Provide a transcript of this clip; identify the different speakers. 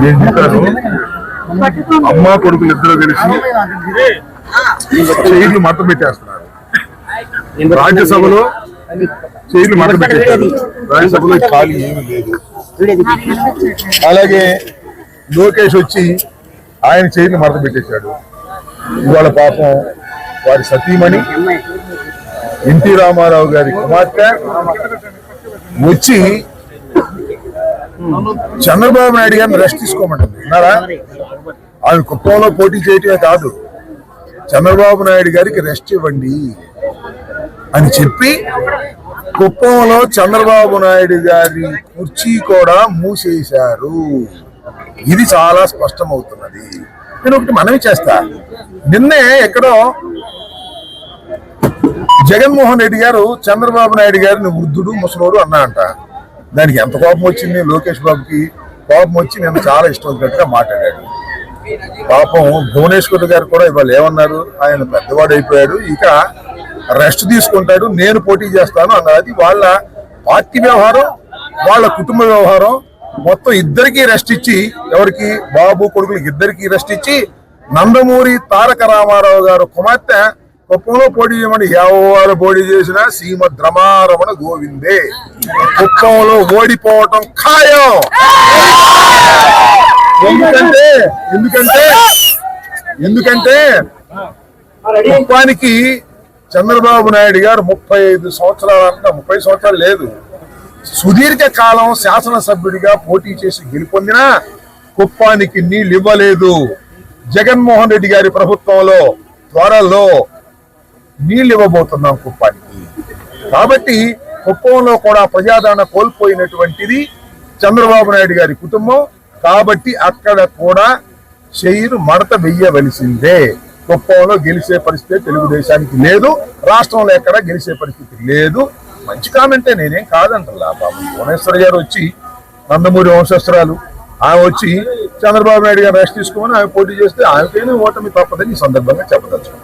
Speaker 1: నేను చెప్పాను, అమ్మ కొడుకులు ఇద్దరు కలిసి చైర్లు మత పెట్టేస్తున్నారు. రాజ్యసభలో చైర్లు మత పెట్టేశారు. రాజ్యసభలో ఖాళీ ఏమీ లేదు. అలాగే లోకేష్ వచ్చి ఆయన చైర్లు మత పెట్టేశాడు. ఇవాళ పాపం వారి సతీమణి ఎన్టీ రామారావు గారి కుమార్తె వచ్చి చంద్రబాబు నాయుడు గారిని రెస్ట్ తీసుకోమంటుంది. విన్నారా? ఆమె కుప్పంలో పోటీ చేయటమే కాదు, చంద్రబాబు నాయుడు గారికి రెస్ట్ ఇవ్వండి అని చెప్పి కుప్పంలో చంద్రబాబు నాయుడు గారి కుర్చీ కూడా మూసేశారు. ఇది చాలా స్పష్టమవుతున్నది. నేను ఒకటి మనవి చేస్తా, నిన్నే ఎక్కడో జగన్మోహన్ రెడ్డి గారు చంద్రబాబు నాయుడు గారిని వృద్ధుడు ముసలోడు అన్నా అంట. దానికి ఎంత కోపం వచ్చింది లోకేష్ బాబుకి. కోపం వచ్చి నేను చాలా ఇష్టం వచ్చినట్టుగా మాట్లాడాడు. పాపం భువనేశ్వర్ గారు కూడా ఇవాళ ఏమన్నారు, ఆయన పెద్దవాడు అయిపోయాడు, ఇక రెస్ట్ తీసుకుంటాడు, నేను పోటీ చేస్తాను అన్నారు. అది వాళ్ళ పార్టీ వ్యవహారం, వాళ్ళ కుటుంబ వ్యవహారం. మొత్తం ఇద్దరికి రెస్ట్ ఇచ్చి, ఎవరికి బాబు కొడుకులకి ఇద్దరికి రెస్ట్ ఇచ్చి, నందమూరి తారక రామారావు గారు కుమార్తె కుప్పంలో పోటీ చేయమని ఎవరు పోటీ చేసినా శ్రీమద్ రమారమణ గోవిందే. కుప్పంలో ఓడిపోవటం ఖాయం. ఎందుకంటే కుప్పానికి చంద్రబాబు నాయుడు గారు 35 సంవత్సరాలు అంట, 30 సంవత్సరాలు లేదు, సుదీర్ఘ కాలం శాసనసభ్యుడిగా పోటీ చేసి గెలుపొందినా కుప్పానికి నీళ్ళు ఇవ్వలేదు. జగన్మోహన్ రెడ్డి గారి ప్రభుత్వంలో త్వరలో నీళ్ళు ఇవ్వబోతున్నాం కుప్పానికి. కాబట్టి కుప్పంలో కూడా ప్రజాదరణ కోల్పోయినటువంటిది చంద్రబాబు నాయుడు గారి కుటుంబం. కాబట్టి అక్కడ కూడా చైరు మడత వెయ్యవలసిందే. కుప్పంలో గెలిచే పరిస్థితి తెలుగుదేశానికి లేదు, రాష్ట్రంలో ఎక్కడ గెలిచే పరిస్థితి లేదు. మంచి కామెంటే, నేనేం కాదంటలా. బాబు భువనేశ్వర్ గారు వచ్చి నందమూరి వంశస్త్రాలు, ఆమె వచ్చి చంద్రబాబు నాయుడు గారు రెస్ట్ తీసుకోమని ఆమె పోటీ చేస్తే ఆమెకైనా ఓటమి తప్పదని ఈ సందర్భంగా చెప్పదలుచుకున్నాను.